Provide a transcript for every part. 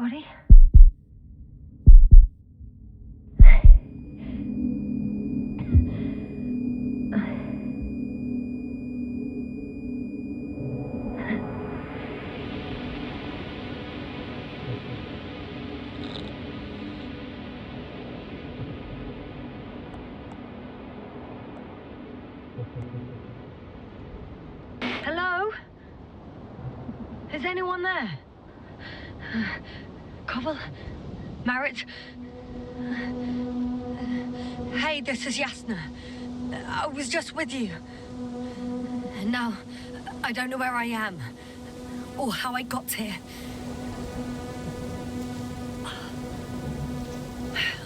Anybody? Hello? Is anyone there? Koval? Marit? Hey, this is Yasna. I was just with you. And now, I don't know where I am. Or how I got here.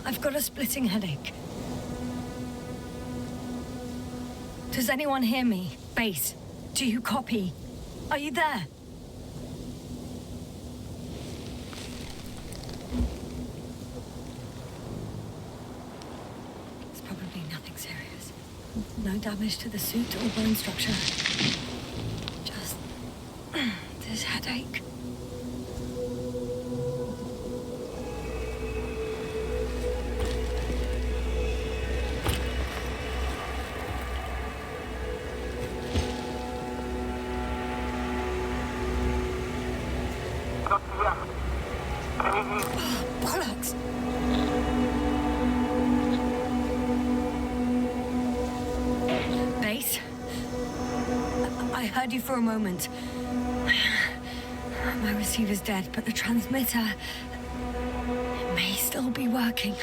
I've got a splitting headache. Does anyone hear me? Base, do you copy? Are you there? It's probably nothing serious. No damage to the suit or bone structure. Just this headache. Bollocks! Base? I heard you for a moment. My receiver's dead, but the transmitter may still be working.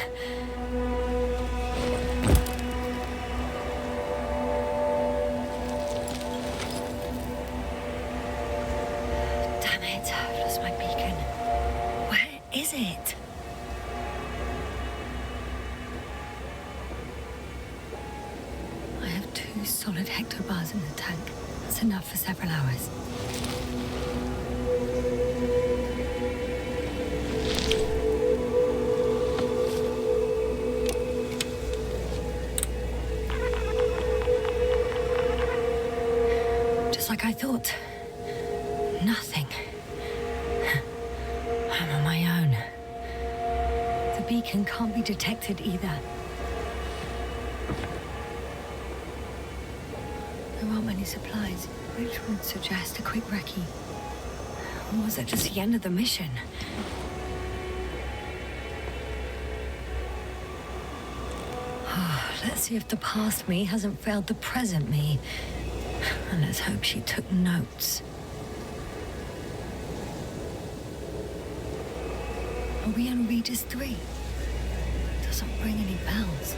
Damn it, I've lost my beacon. Where is it? I have 2 solid hectobars in the tank. That's enough for several hours. Just like I thought. Nothing. I'm on my own. The beacon can't be detected either. There aren't many supplies, which would suggest a quick recce. Or was it just the end of the mission? Let's see if the past me hasn't failed the present me. And let's hope she took notes. Are we on Regis III? Doesn't ring any bells.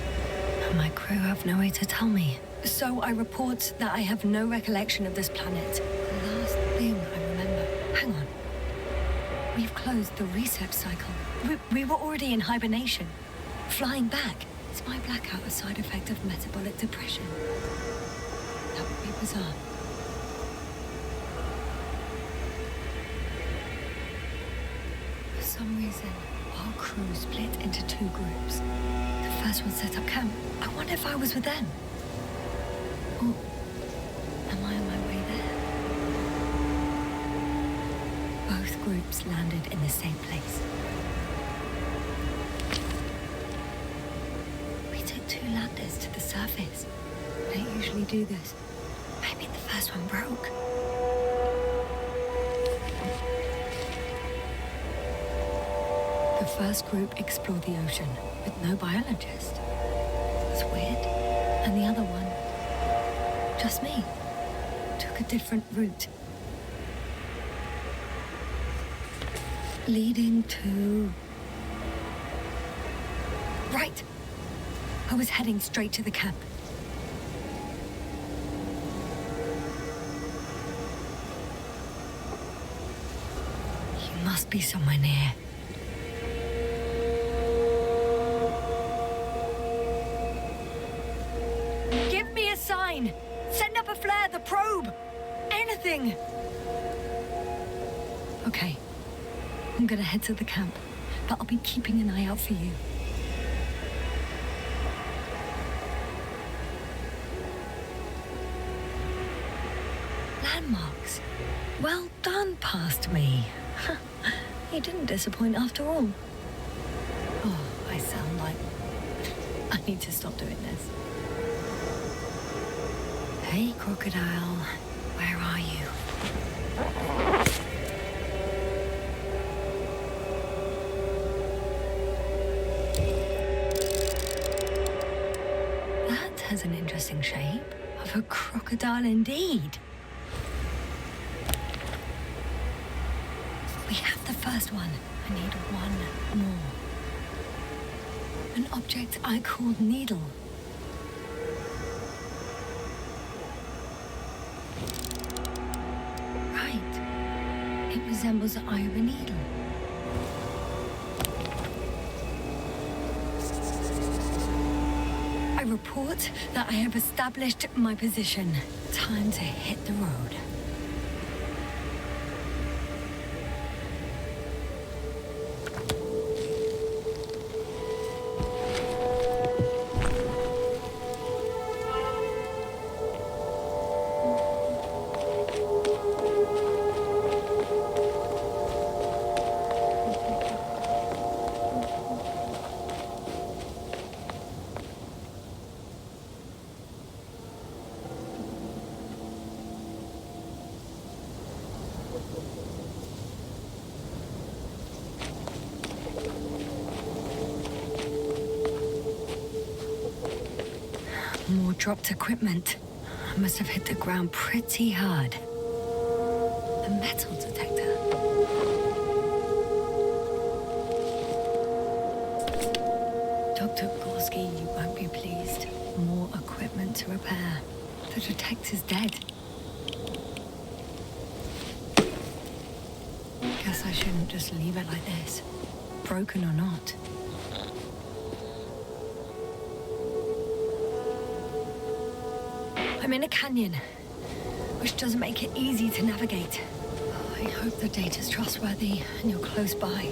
And my crew have no way to tell me. So I report that I have no recollection of this planet. The last thing I remember... Hang on. We've closed the reset cycle. We were already in hibernation. Flying back. Is my blackout a side effect of metabolic depression? That would be bizarre. For some reason, our crew split into 2 groups. The first one set up camp. I wonder if I was with them. Or am I on my way there? Both groups landed in the same place. We took 2 landers to the surface. We don't usually do this. Maybe the first one broke. The first group explored the ocean with no biologist. It's weird. And the other one, just me, took a different route. Leading to... Right! I was heading straight to the camp. You must be somewhere near. Give me a sign! Send up a flare, the probe! Anything! Okay. I'm gonna head to the camp, but I'll be keeping an eye out for you. Landmarks. Well done, past me. He didn't disappoint after all. Oh, I sound like... I need to stop doing this. Hey, crocodile. Where are you? That has an interesting shape. Of a crocodile indeed. We have the first one. I need one more. An object I called needle. Right. It resembles the eye of a needle. I report that I have established my position. Time to hit the road. More dropped equipment. I must have hit the ground pretty hard. A metal detector. Dr. Gorski, you won't be pleased. More equipment to repair. The detector's dead. Guess I shouldn't just leave it like this. Broken or not. I'm in a canyon, which doesn't make it easy to navigate. I hope the data's trustworthy and you're close by.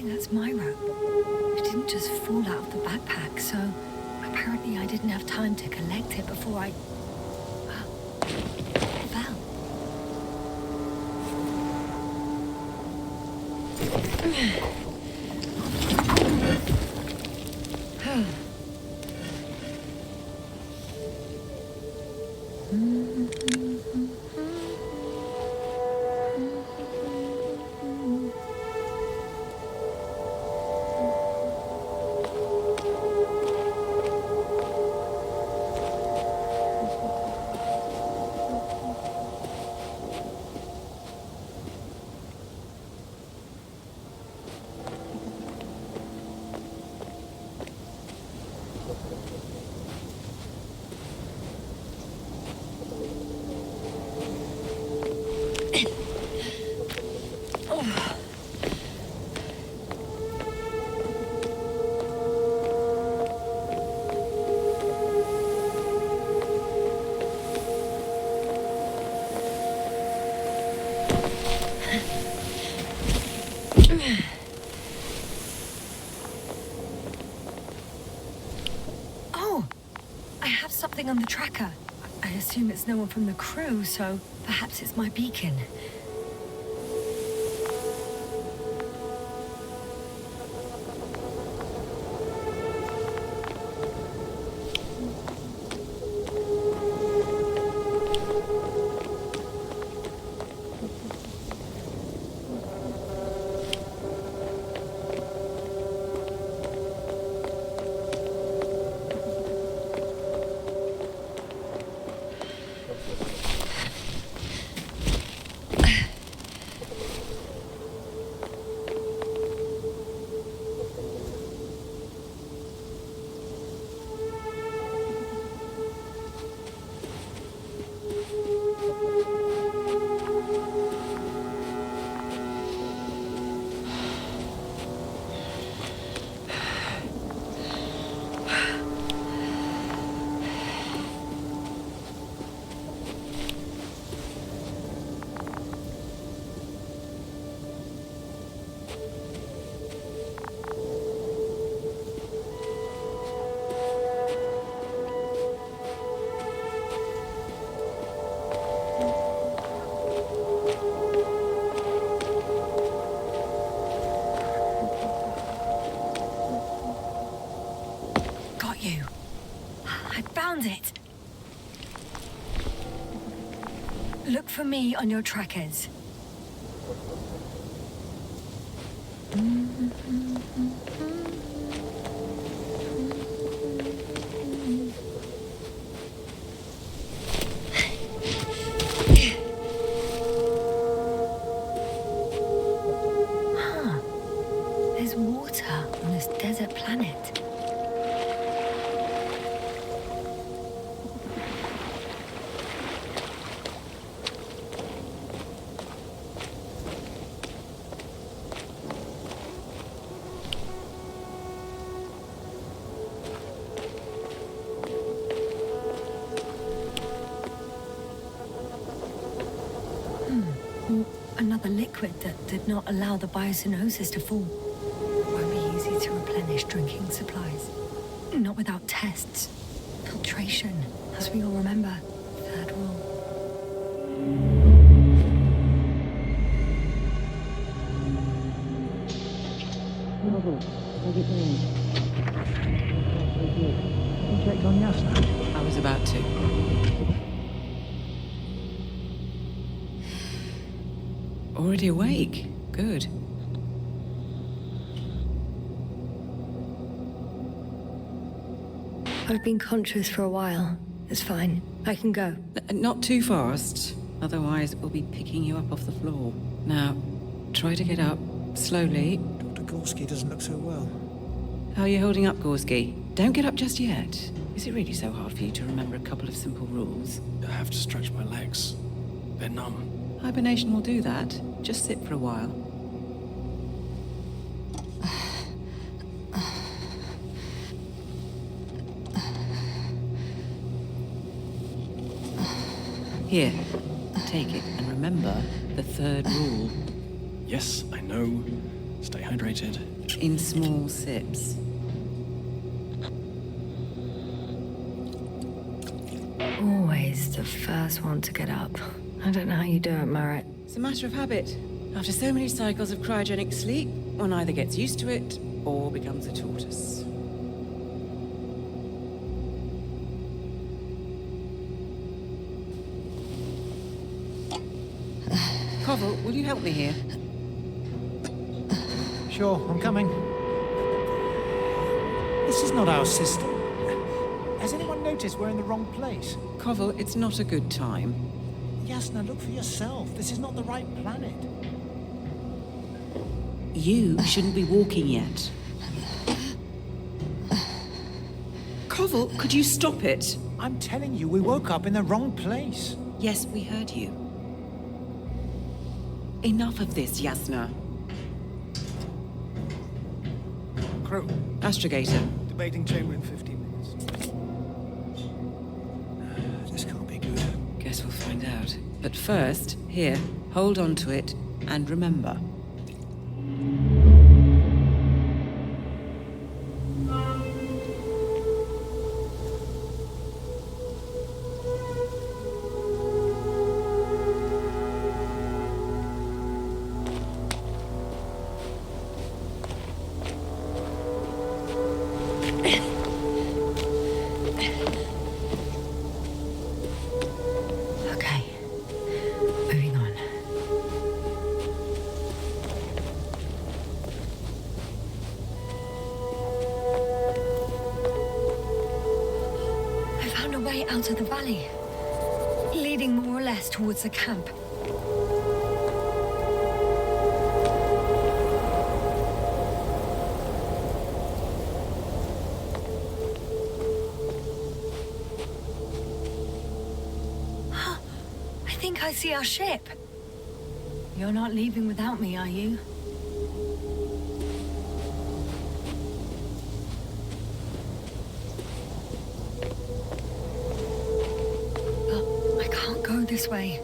That's my rope. It didn't just fall out of the backpack, so apparently I didn't have time to collect it before I fell. Something on the tracker. I assume it's no one from the crew, so perhaps it's my beacon. you? I found it. Look for me on your trackers. There's water on this desert planet. Another liquid that did not allow the biocenosis to fall. Won't be easy to replenish drinking supplies. Not without tests. Filtration, as we all remember. Third rule. You checked on Yasna? I was about to. Already awake. Good. I've been conscious for a while. It's fine. I can go. Not too fast, otherwise we'll be picking you up off the floor. Now, try to get up slowly. Dr. Gorski doesn't look so well. How are you holding up, Gorski? Don't get up just yet. Is it really so hard for you to remember a couple of simple rules? I have to stretch my legs. They're numb. Hibernation will do that. Just sit for a while. Here, take it and remember the third rule. Yes, I know. Stay hydrated. In small sips. Always the first one to get up. I don't know how you do it, Merritt. It's a matter of habit. After so many cycles of cryogenic sleep, one either gets used to it or becomes a tortoise. Koval, will you help me here? Sure, I'm coming. This is not our system. Has anyone noticed we're in the wrong place? Koval, it's not a good time. Yasna, look for yourself. This is not the right planet. You shouldn't be walking yet. Koval, could you stop it? I'm telling you, we woke up in the wrong place. Yes, we heard you. Enough of this, Yasna. Crew, Astrogator. debating chamber in 15 minutes. This can't be good. Guess we'll find out. But first, here, hold on to it and remember. Okay. Moving on. I found a way out of the valley, leading more or less towards the camp. I think I see our ship. You're not leaving without me, are you? But I can't go this way.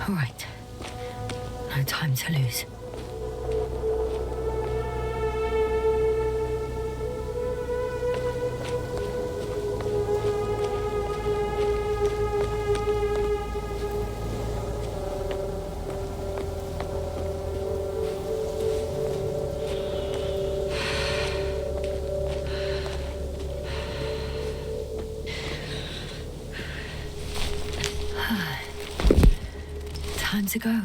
All right. No time to lose. Time to go.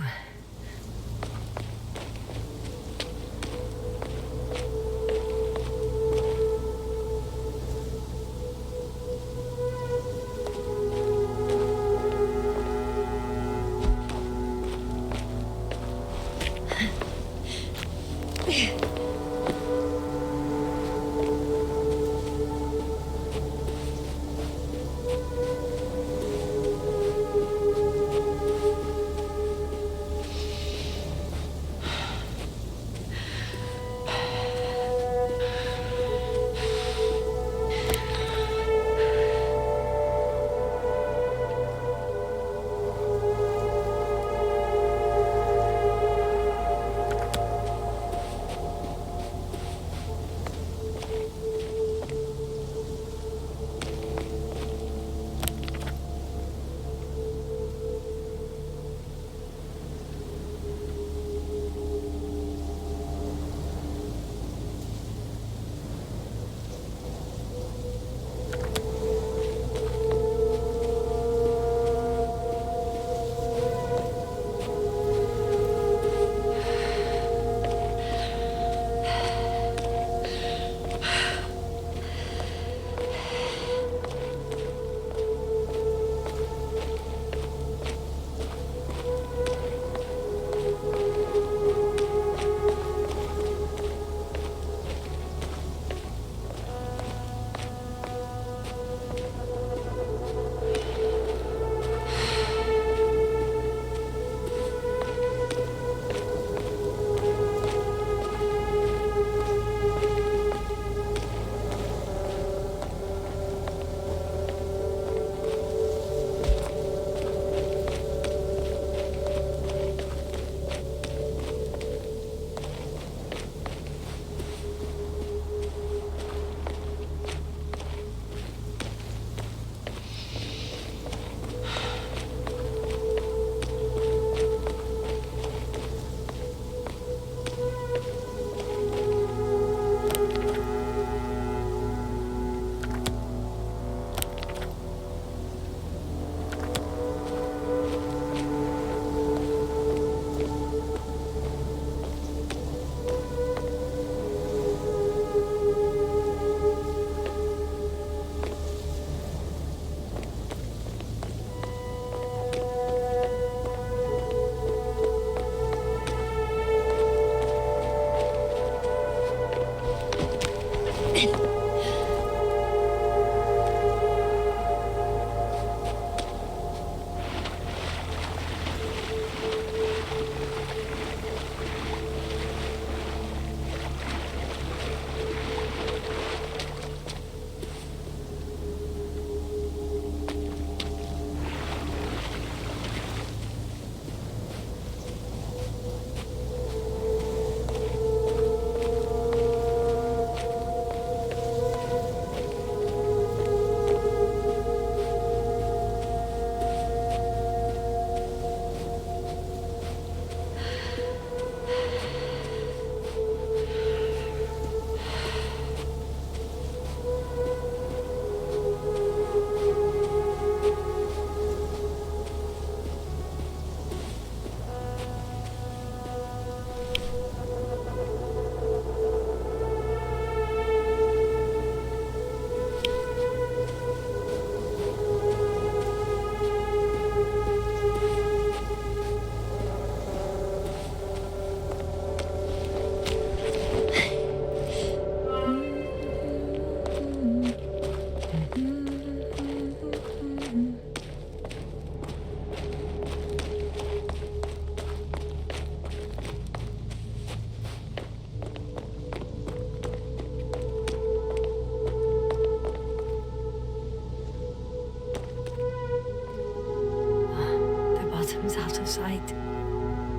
items out of sight.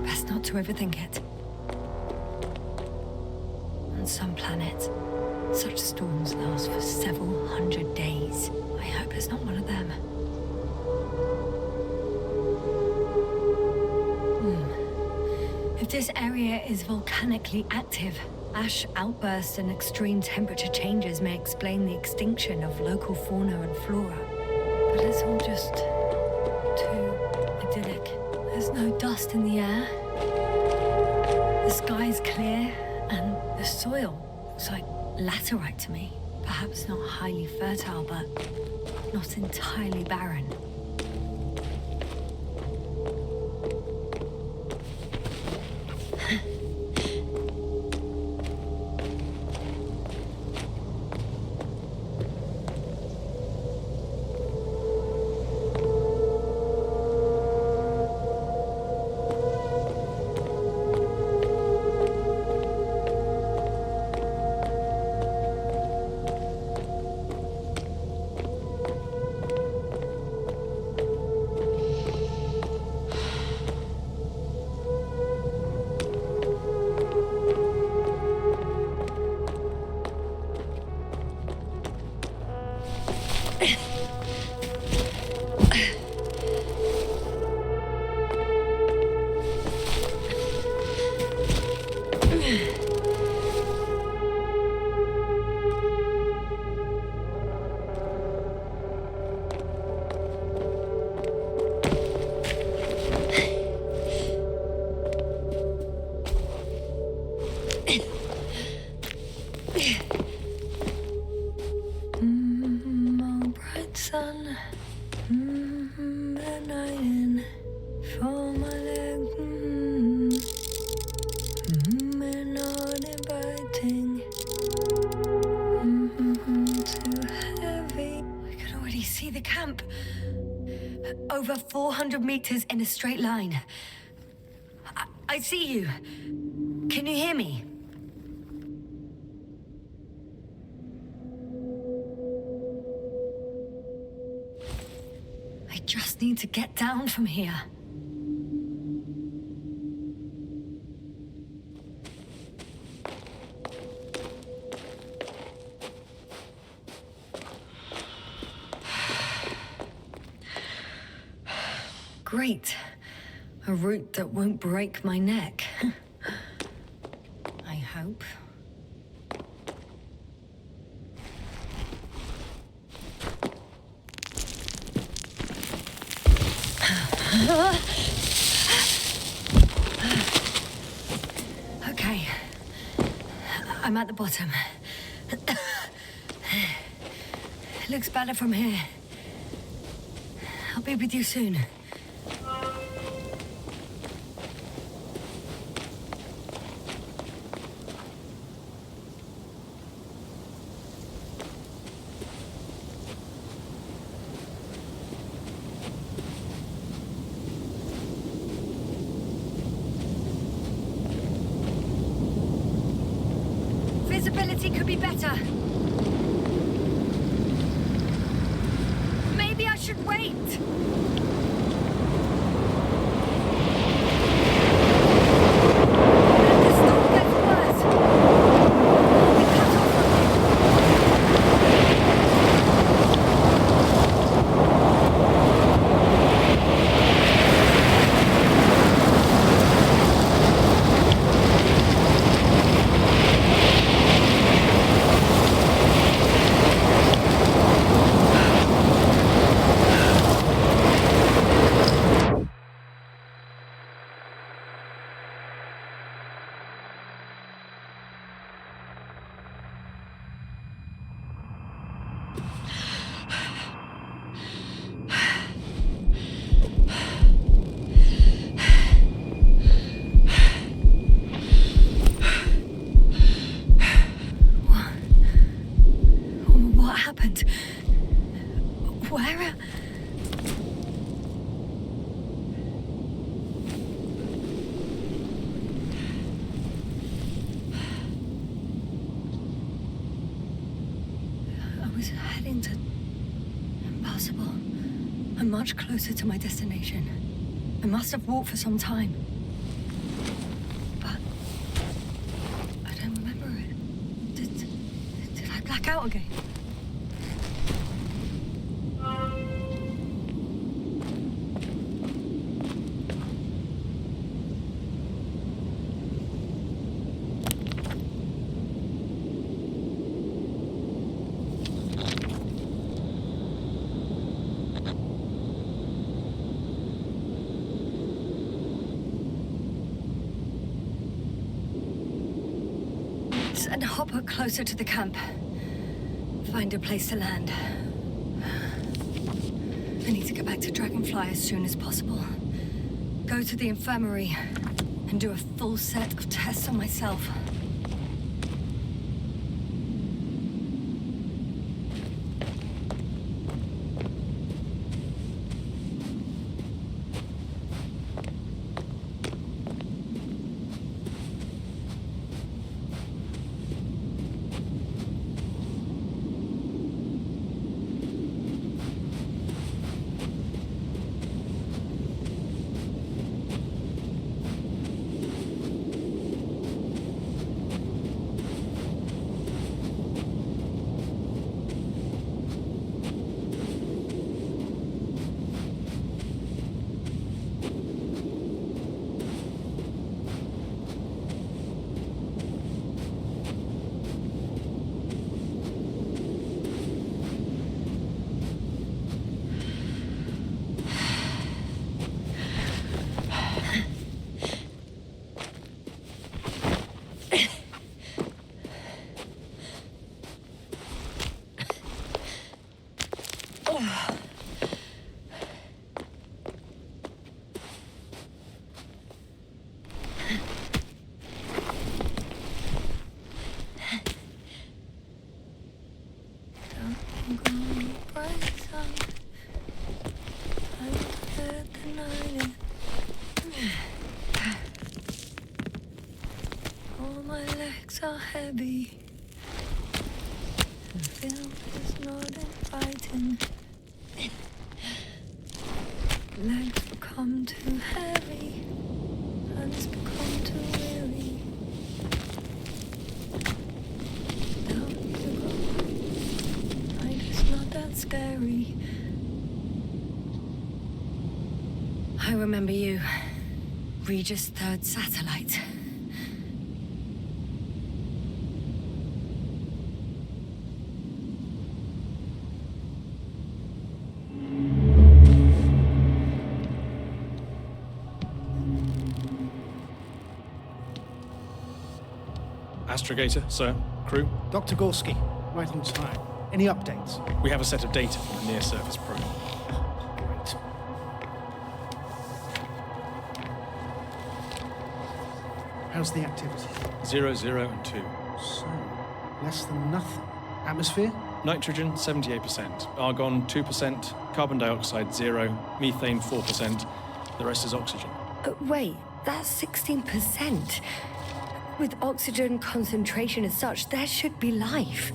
Best not to overthink it. On some planets, such storms last for several hundred days. I hope it's not one of them. If this area is volcanically active, ash outbursts and extreme temperature changes may explain the extinction of local fauna and flora. But it's all just too idyllic. There's no dust in the air. The sky's clear, and the soil looks like laterite to me. Perhaps not highly fertile, but not entirely barren. Over 400 meters in a straight line. I see you. Can you hear me? I just need to get down from here. Great. A route that won't break my neck. I hope. Okay. I'm at the bottom. Looks better from here. I'll be with you soon. Visibility could be better. Maybe I should wait. The storm gets worse. I'll be cut off from What happened? Where? I was heading to... Impossible. I'm much closer to my destination. I must have walked for some time. But I don't remember it. Did I black out again? Send a hopper closer to the camp. Find a place to land. I need to get back to Dragonfly as soon as possible. Go to the infirmary and do a full set of tests on myself. All my legs are heavy. The film is not inviting. Legs become too heavy. Hands become too weary. Down you go. Life is not that scary. I remember you. Regis III satellite. Astrogator, sir. Crew. Dr. Gorski, right on time. Any updates? We have a set of data from the near-surface probe. Great. How's the activity? 0, 0, and 2. So, less than nothing. Atmosphere? Nitrogen, 78%. Argon, 2%. Carbon dioxide, 0. Methane, 4%. The rest is oxygen. Wait, that's 16%. With oxygen concentration as such, there should be life.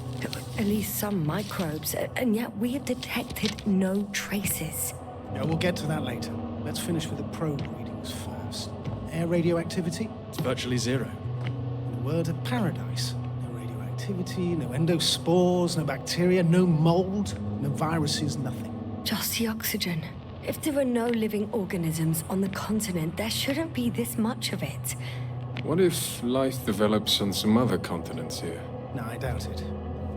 At least some microbes, and yet we have detected no traces. Yeah, we'll get to that later. Let's finish with the probe readings first. Air radioactivity? It's virtually 0. In a word, a paradise. No radioactivity, no endospores, no bacteria, no mold, no viruses, nothing. Just the oxygen. If there are no living organisms on the continent, there shouldn't be this much of it. What if life develops on some other continents here? No, I doubt it.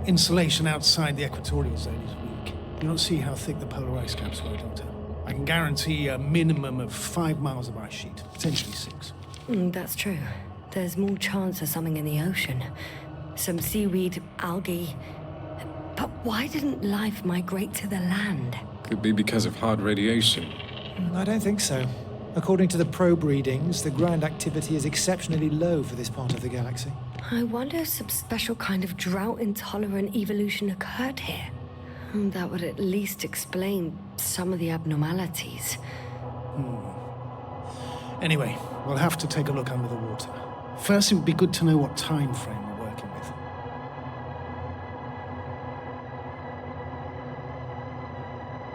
Insulation outside the equatorial zone is weak. You don't see how thick the polar ice caps were, Doctor. I can guarantee a minimum of 5 miles of ice sheet, potentially 6. That's true. There's more chance of something in the ocean. Some seaweed, algae. But why didn't life migrate to the land? Could be because of hard radiation. I don't think so. According to the probe readings, the ground activity is exceptionally low for this part of the galaxy. I wonder if some special kind of drought-intolerant evolution occurred here. That would at least explain some of the abnormalities. Anyway, we'll have to take a look under the water. First, it would be good to know what time frame we're working with.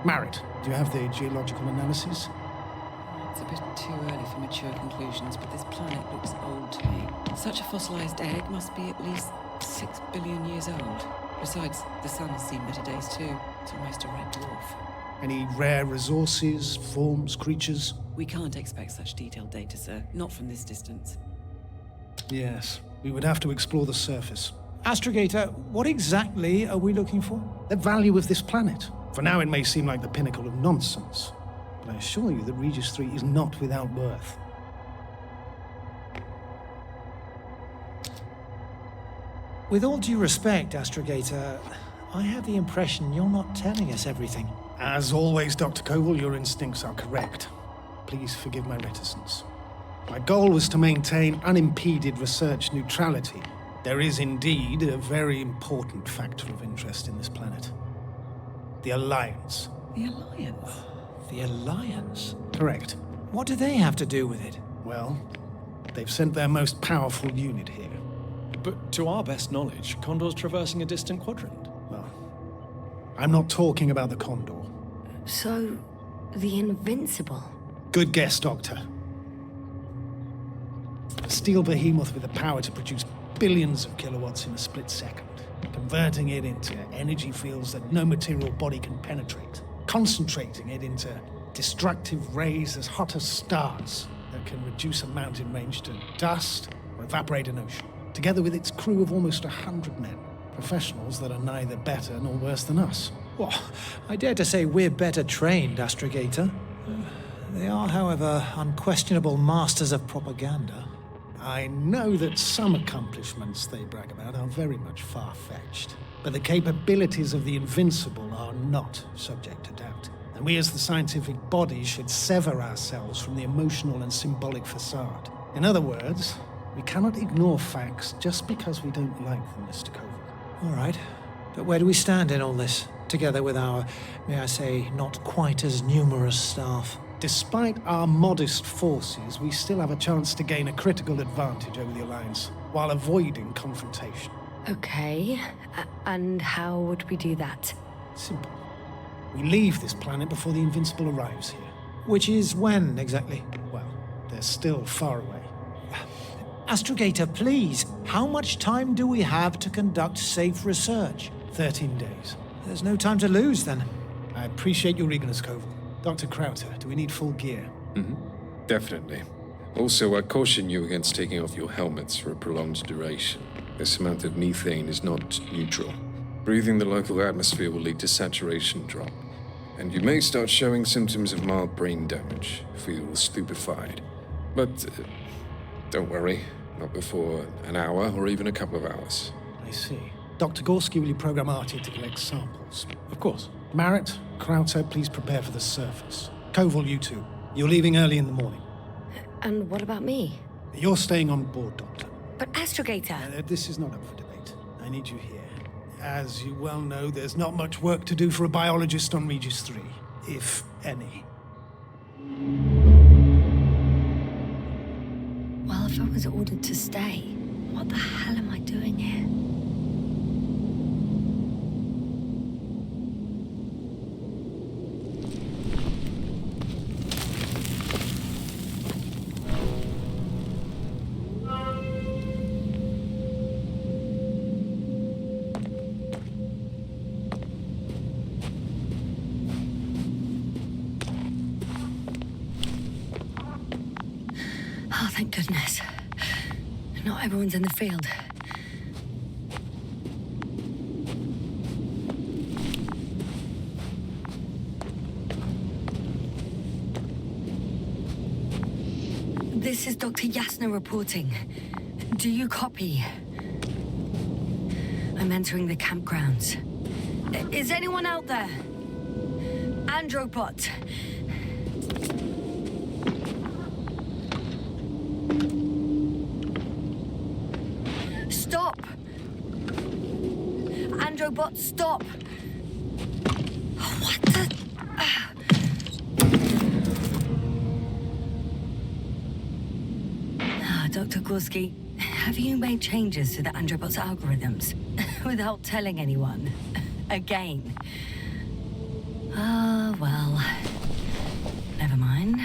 Marit, do you have the geological analysis? It's a bit too early for mature conclusions, but this planet looks old to me. Such a fossilized egg must be at least 6 billion years old. Besides, the sun's seen better days too. It's almost a red dwarf. Any rare resources, forms, creatures? We can't expect such detailed data, sir. Not from this distance. Yes, we would have to explore the surface. Astrogator, what exactly are we looking for? The value of this planet. For now, it may seem like the pinnacle of nonsense, but I assure you that Regis III is not without worth. With all due respect, Astrogator, I have the impression you're not telling us everything. As always, Dr. Koval, your instincts are correct. Please forgive my reticence. My goal was to maintain unimpeded research neutrality. There is indeed a very important factor of interest in this planet. The Alliance. The Alliance? The Alliance? Correct. What do they have to do with it? Well, they've sent their most powerful unit here. But to our best knowledge, Condor's traversing a distant quadrant. Well, I'm not talking about the Condor. So, the Invincible. Good guess, Doctor. A steel behemoth with the power to produce billions of kilowatts in a split second, converting it into energy fields that no material body can penetrate, concentrating it into destructive rays as hot as stars that can reduce a mountain range to dust or evaporate an ocean, together with its crew of almost 100 men, professionals that are neither better nor worse than us. Well, I dare to say we're better trained, Astrogator. They are, however, unquestionable masters of propaganda. I know that some accomplishments they brag about are very much far-fetched, but the capabilities of the Invincible are not subject to doubt. And we as the scientific body should sever ourselves from the emotional and symbolic facade. In other words, we cannot ignore facts just because we don't like them, Mr. Koval. All right, but where do we stand in all this, together with our, may I say, not quite as numerous staff? Despite our modest forces, we still have a chance to gain a critical advantage over the Alliance, while avoiding confrontation. Okay, and how would we do that? Simple. We leave this planet before the Invincible arrives here. Which is when, exactly? Well, they're still far away. Astrogator, please, how much time do we have to conduct safe research? 13 days. There's no time to lose, then. I appreciate your eagerness, Koval. Dr. Crowther, do we need full gear? Definitely. Also, I caution you against taking off your helmets for a prolonged duration. This amount of methane is not neutral. Breathing the local atmosphere will lead to saturation drop, and you may start showing symptoms of mild brain damage, feel stupefied. But don't worry, not before an hour or even a couple of hours. I see. Dr. Gorski, will you program Artie to collect samples? Of course. Marrett, Crowther, please prepare for the surface. Koval, you two. You're leaving early in the morning. And what about me? You're staying on board, Doctor. But Astrogator! This is not up for debate. I need you here. As you well know, there's not much work to do for a biologist on Regis III, if any. Well, if I was ordered to stay, what the hell am I doing here? Oh, thank goodness. Not everyone's in the field. This is Dr. Yasna reporting. Do you copy? I'm entering the campgrounds. Is anyone out there? Androbot. Stop! Androbot, stop! What the... Dr. Gorski, have you made changes to the Androbot's algorithms without telling anyone? Again? Well, never mind.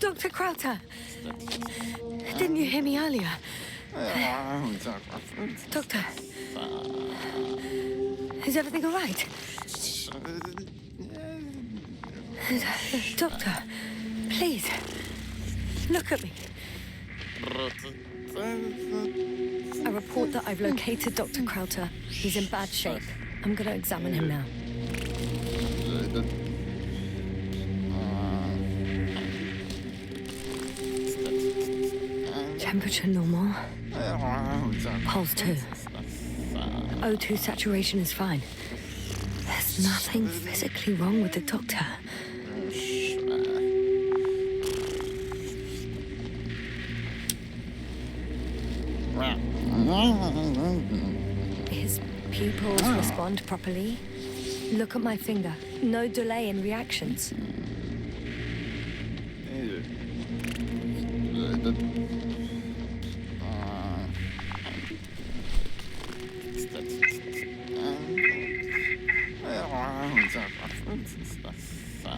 Dr. Crowther! Didn't you hear me earlier? Doctor? Is everything all right? Doctor, please, look at me. I report that I've located Dr. Crowther. He's in bad shape. I'm going to examine him now. Temperature normal. Pulse 2. O2 saturation is fine. There's nothing physically wrong with the doctor. His pupils respond properly. Look at my finger. No delay in reactions.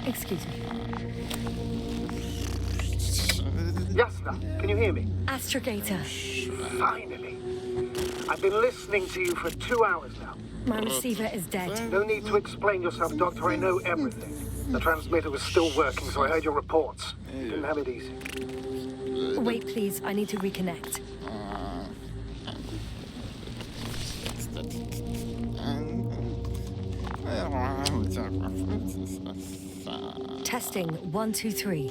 Excuse me. Yasna, can you hear me? Astrogator. Finally. I've been listening to you for 2 hours now. My receiver is dead. No need to explain yourself, Doctor. I know everything. The transmitter was still working, so I heard your reports. Didn't have it easy. Wait, please. I need to reconnect. Testing 1, 2, 3.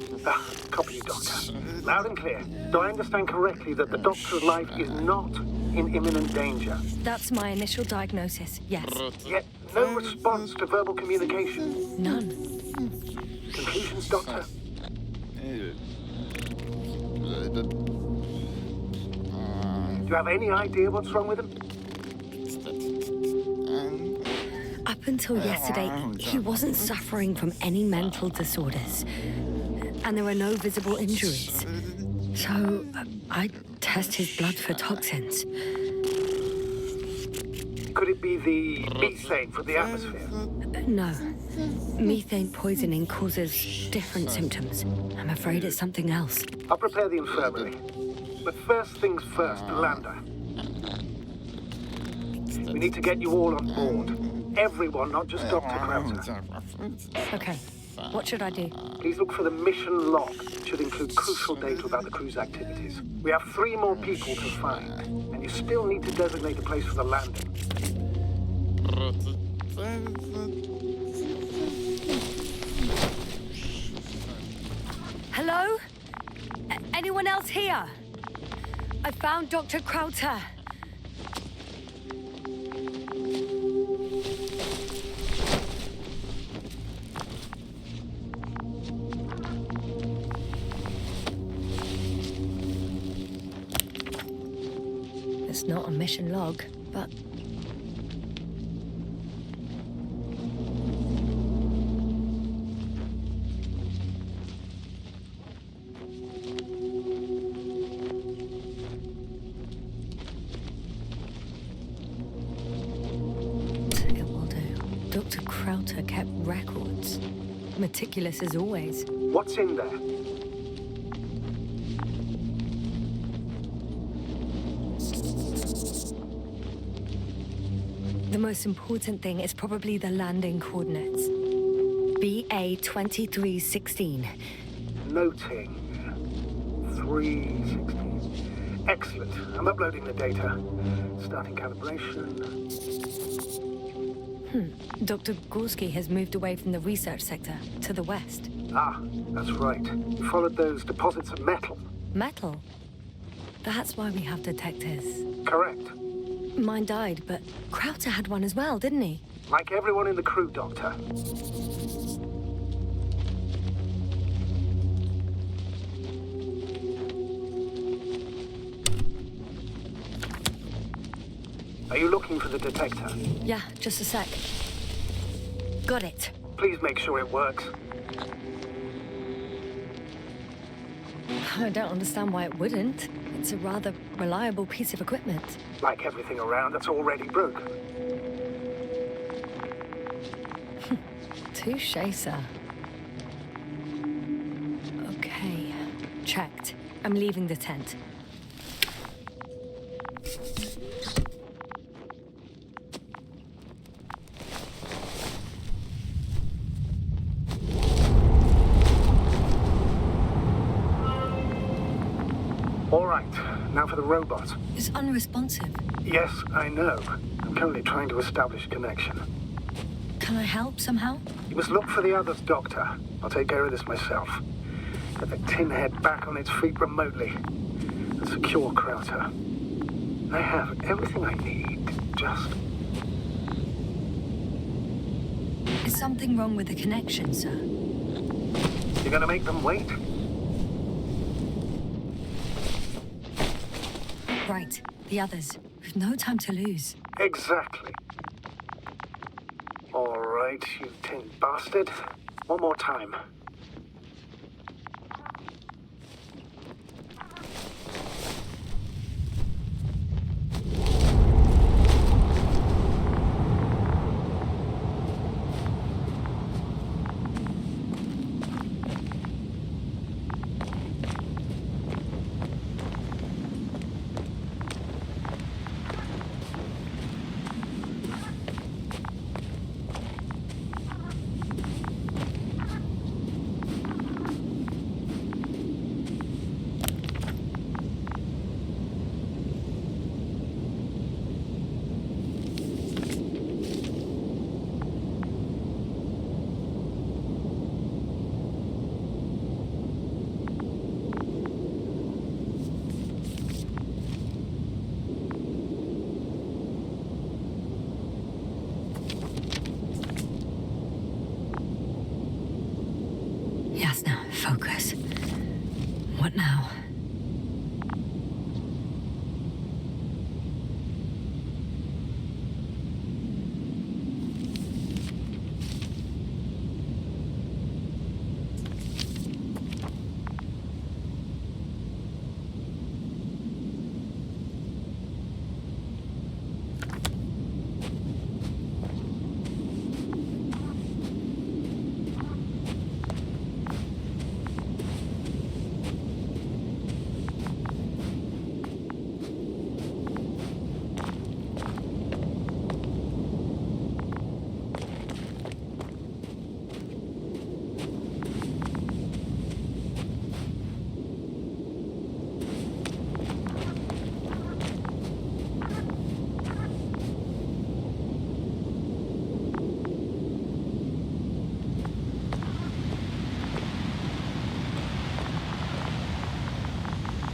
Copy you, Doctor. Loud and clear. Do I understand correctly that the Doctor's life is not in imminent danger? That's my initial diagnosis, yes. Yet no response to verbal communication. None. Conclusions, Doctor? Do you have any idea what's wrong with him? Up until yesterday, he wasn't suffering from any mental disorders. And there are no visible injuries. So, I test his blood for toxins. Could it be the methane from the atmosphere? No. Methane poisoning causes different symptoms. I'm afraid it's something else. I'll prepare the infirmary. But first things first, the lander. We need to get you all on board. Everyone, not just Dr. Crowther. Okay. What should I do? Please look for the mission log. It should include crucial data about the crew's activities. We have 3 more people to find, and you still need to designate a place for the landing. Hello? Anyone else here? I found Dr. Crowther. It's not a mission log, but... It will do. Dr. Crowther kept records. Meticulous as always. What's in there? The most important thing is probably the landing coordinates. BA 2316. Noting. 316. Excellent. I'm uploading the data. Starting calibration. Dr. Gorski has moved away from the research sector to the west. Ah, that's right. You followed those deposits of metal. Metal? That's why we have detectors. Correct. Mine died, but Crowther had one as well, didn't he? Like everyone in the crew, Doctor. Are you looking for the detector? Yeah, just a sec. Got it. Please make sure it works. I don't understand why it wouldn't. It's a rather reliable piece of equipment. Like everything around that's already broken. Touché, sir. Okay. Checked. I'm leaving the tent. All right, now for the robot. It's unresponsive. Yes, I know. I'm currently trying to establish a connection. Can I help somehow? You must look for the others, Doctor. I'll take care of this myself. Get the tin head back on its feet remotely. And secure Krauter. I have everything I need. Just... Is something wrong with the connection, sir? You're gonna make them wait? Right. The others. We've no time to lose. Exactly. All right, you tin bastard. One more time. Yasna, focus. What now?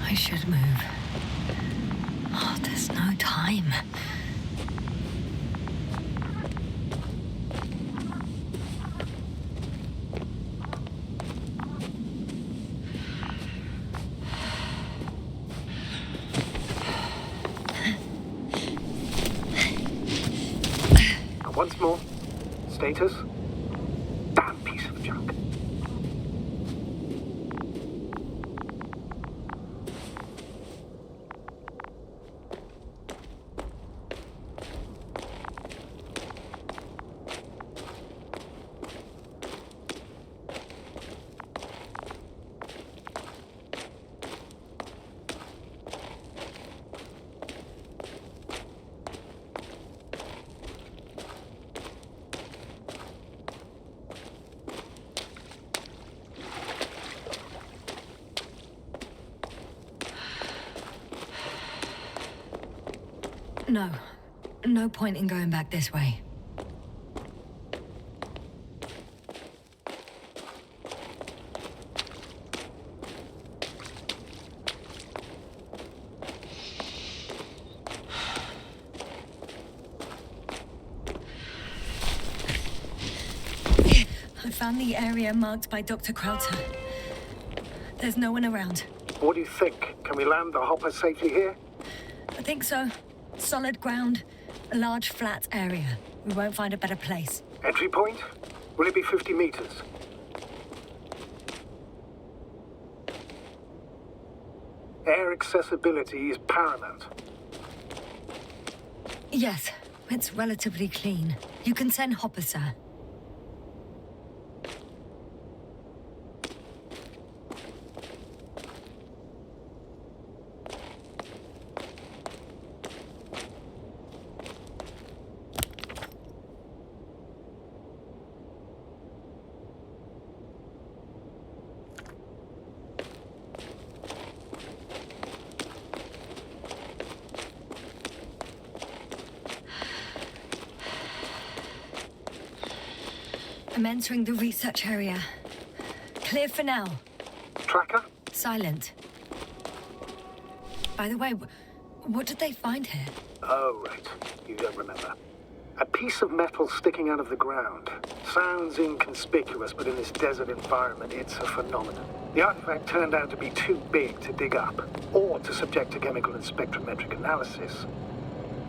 I should move. Oh, there's no time. And once more. Status? Damn piece of junk. No. No point in going back this way. I found the area marked by Dr. Krauter. There's no one around. What do you think? Can we land the hopper safely here? I think so. Solid ground, a large flat area. We won't find a better place. Entry point? Will it be 50 meters? Air accessibility is paramount. Yes, it's relatively clean. You can send Hopper, sir. I'm entering the research area. Clear for now. Tracker? Silent. By the way, what did they find here? Oh, right. You don't remember. A piece of metal sticking out of the ground. Sounds inconspicuous, but in this desert environment, it's a phenomenon. The artifact turned out to be too big to dig up, or to subject to chemical and spectrometric analysis.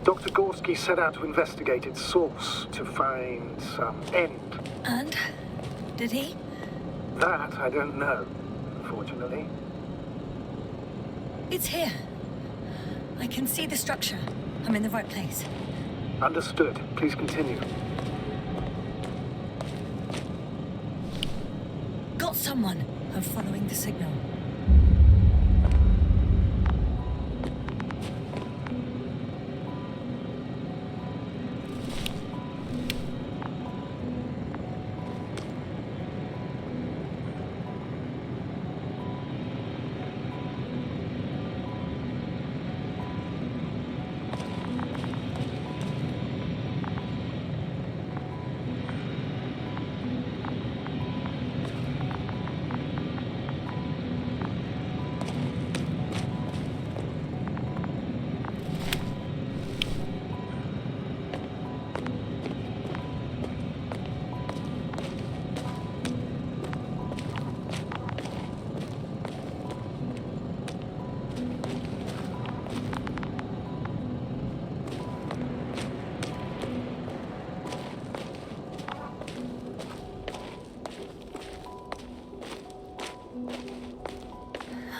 Dr. Gorski set out to investigate its source, to find some end. And? Did he? That I don't know, unfortunately. It's here. I can see the structure. I'm in the right place. Understood. Please continue. Got someone. I'm following the signal.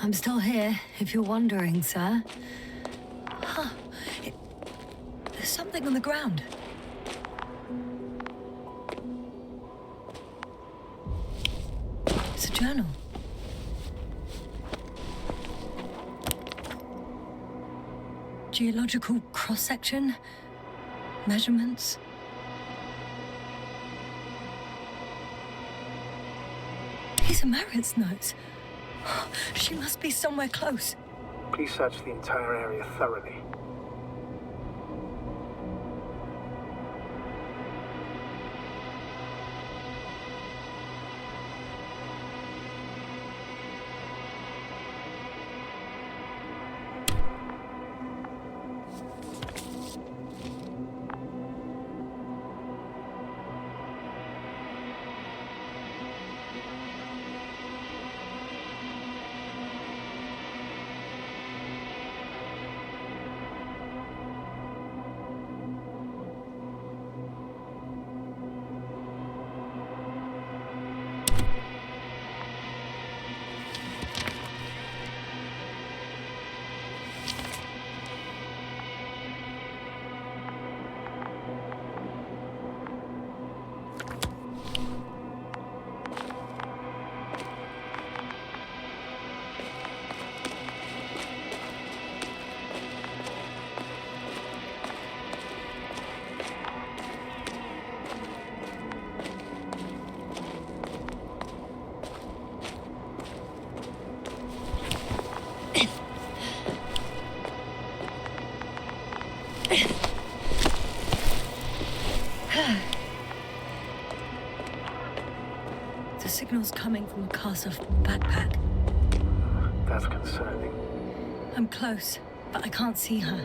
I'm still here, if you're wondering, sir. Huh. There's something on the ground. It's a journal. Geological cross-section? Measurements? These are Marit's notes. She must be somewhere close. Please search the entire area thoroughly. The signal's coming from a Castle backpack. That's concerning. I'm close, but I can't see her.